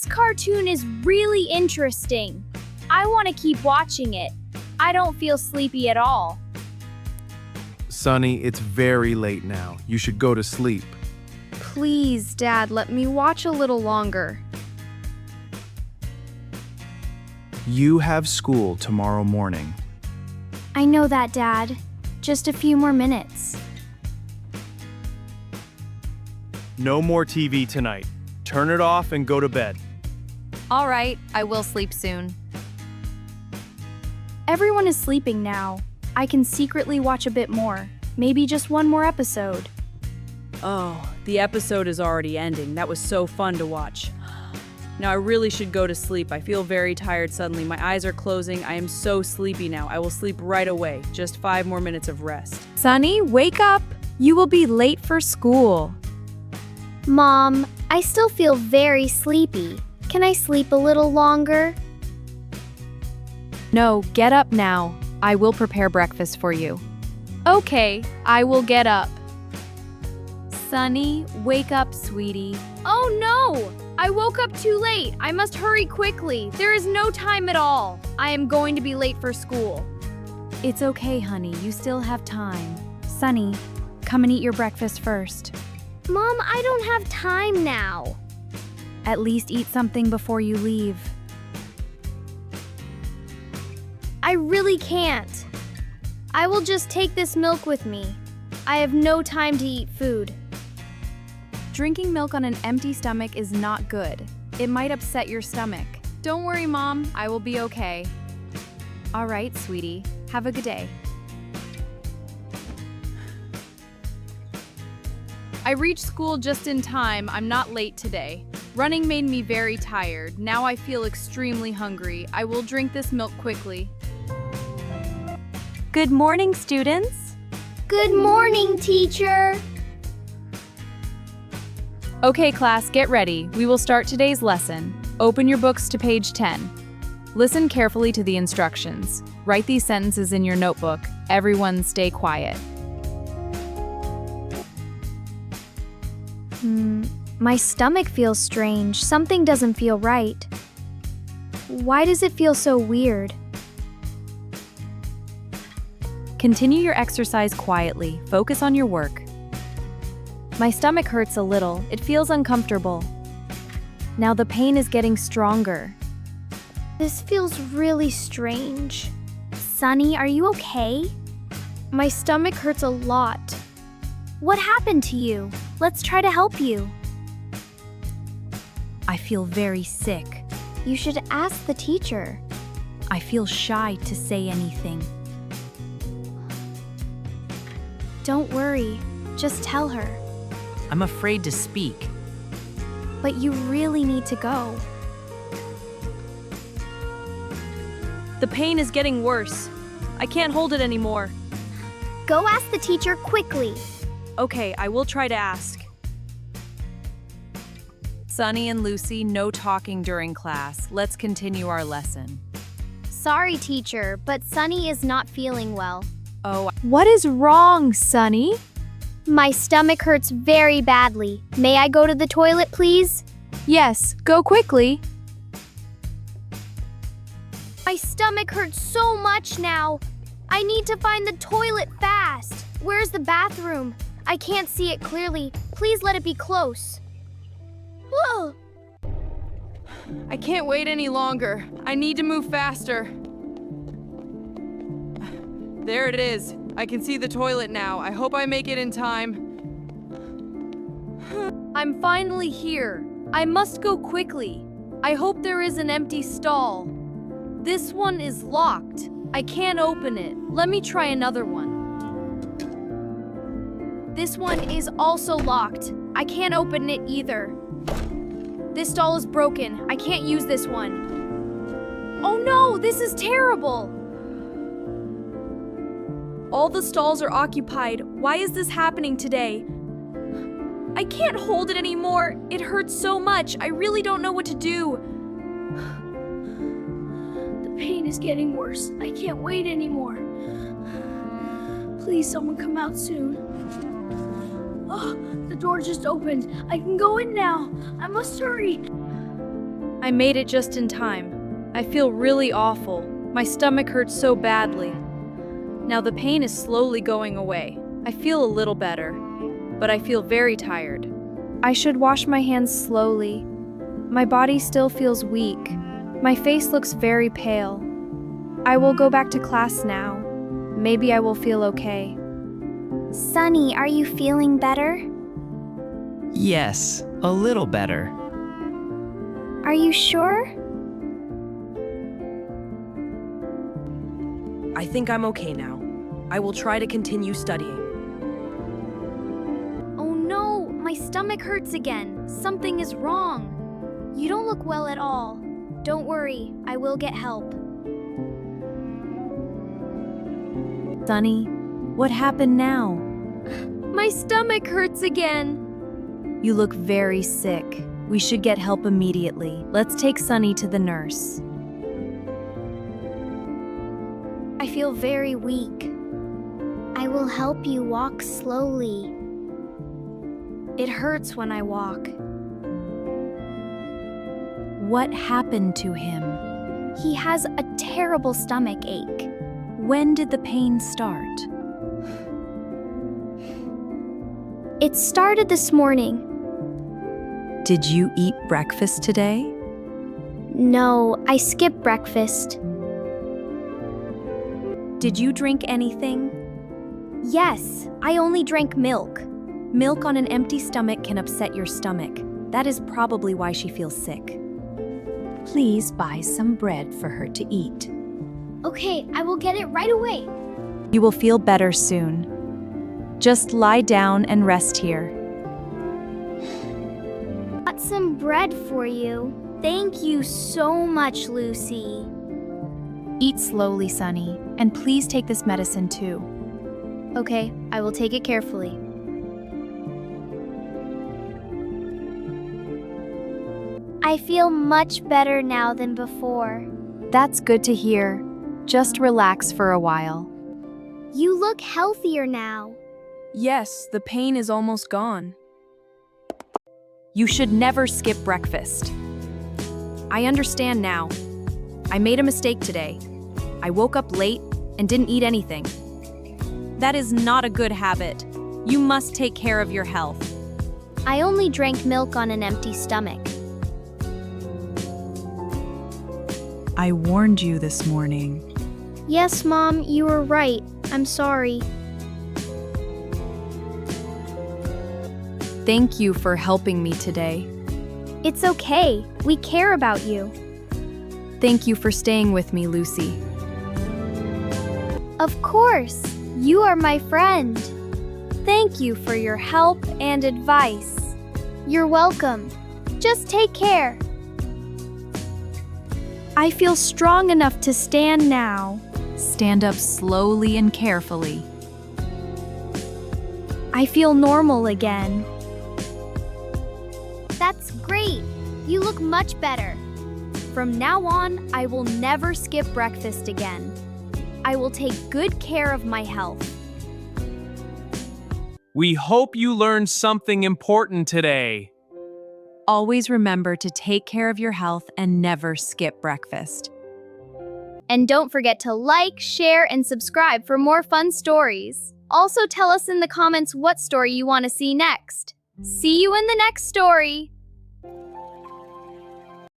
This cartoon is really interesting. I want to keep watching it. I don't feel sleepy at all. Sonny, it's very late now. You should go to sleep. Please, Dad, let me watch a little longer. You have school tomorrow morning. I know that, Dad. Just a few more minutes. No more TV tonight. Turn it off and go to bed. All right, I will sleep soon. Everyone is sleeping now. I can secretly watch a bit more. Maybe just one more episode. Oh, the episode is already ending. That was so fun to watch. Now I really should go to sleep. I feel very tired suddenly. My eyes are closing. I am so sleepy now. I will sleep right away. Just 5 more minutes of rest. Sonny, wake up! You will be late for school. Mom, I still feel very sleepy. Can I sleep a little longer? No, get up now. I will prepare breakfast for you. Okay, I will get up. Sonny, wake up, sweetie. Oh no! I woke up too late. I must hurry quickly. There is no time at all. I am going to be late for school. It's okay, honey. You still have time. Sonny, come and eat your breakfast first. Mom, I don't have time now. At least eat something before you leave. I really can't. I will just take this milk with me. I have no time to eat food. Drinking milk on an empty stomach is not good. It might upset your stomach. Don't worry, Mom. I will be okay. All right, sweetie. Have a good day. I reached school just in time. I'm not late today. Running made me very tired. Now I feel extremely hungry. I will drink this milk quickly. Good morning, students. Good morning, teacher. Okay, class, get ready. We will start today's lesson. Open your books to page 10. Listen carefully to the instructions. Write these sentences in your notebook. Everyone stay quiet. My stomach feels strange. Something doesn't feel right. Why does it feel so weird? Continue your exercise quietly. Focus on your work. My stomach hurts a little. It feels uncomfortable. Now the pain is getting stronger. This feels really strange. Sonny, are you okay? My stomach hurts a lot. What happened to you? Let's try to help you. I feel very sick. You should ask the teacher. I feel shy to say anything. Don't worry. Just tell her. I'm afraid to speak. But you really need to go. The pain is getting worse. I can't hold it anymore. Go ask the teacher quickly. Okay, I will try to ask. Sonny and Lucy, no talking during class. Let's continue our lesson. Sorry, teacher, but Sonny is not feeling well. Oh, what is wrong, Sonny? My stomach hurts very badly. May I go to the toilet, please? Yes, go quickly. My stomach hurts so much now. I need to find the toilet fast. Where's the bathroom? I can't see it clearly. Please let it be close. Whoa! I can't wait any longer. I need to move faster. There it is. I can see the toilet now. I hope I make it in time. I'm finally here. I must go quickly. I hope there is an empty stall. This one is locked. I can't open it. Let me try another one. This one is also locked. I can't open it either. This stall is broken. I can't use this one. Oh no, this is terrible. All the stalls are occupied. Why is this happening today? I can't hold it anymore. It hurts so much. I really don't know what to do. The pain is getting worse. I can't wait anymore. Please, someone come out soon. Oh, the door just opened. I can go in now. I must hurry. I made it just in time. I feel really awful. My stomach hurts so badly. Now the pain is slowly going away. I feel a little better, but I feel very tired. I should wash my hands slowly. My body still feels weak. My face looks very pale. I will go back to class now. Maybe I will feel okay. Sunny, are you feeling better? Yes, a little better. Are you sure? I think I'm okay now. I will try to continue studying. Oh no, my stomach hurts again. Something is wrong. You don't look well at all. Don't worry, I will get help. Sunny, what happened now? My stomach hurts again. You look very sick. We should get help immediately. Let's take Sunny to the nurse. I feel very weak. I will help you walk slowly. It hurts when I walk. What happened to him? He has a terrible stomach ache. When did the pain start? It started this morning. Did you eat breakfast today? No, I skipped breakfast. Did you drink anything? Yes, I only drank milk. Milk on an empty stomach can upset your stomach. That is probably why she feels sick. Please buy some bread for her to eat. Okay, I will get it right away. You will feel better soon. Just lie down and rest here. Got some bread for you. Thank you so much, Lucy. Eat slowly, Sunny, and please take this medicine too. Okay, I will take it carefully. I feel much better now than before. That's good to hear. Just relax for a while. You look healthier now. Yes, the pain is almost gone. You should never skip breakfast. I understand now. I made a mistake today. I woke up late and didn't eat anything. That is not a good habit. You must take care of your health. I only drank milk on an empty stomach. I warned you this morning. Yes, Mom, you were right. I'm sorry. Thank you for helping me today. It's okay. We care about you. Thank you for staying with me, Lucy. Of course. You are my friend. Thank you for your help and advice. You're welcome. Just take care. I feel strong enough to stand now. Stand up slowly and carefully. I feel normal again. That's great. You look much better. From now on, I will never skip breakfast again. I will take good care of my health. We hope you learned something important today. Always remember to take care of your health and never skip breakfast. And don't forget to like, share, and subscribe for more fun stories. Also tell us in the comments what story you want to see next. See you in the next story!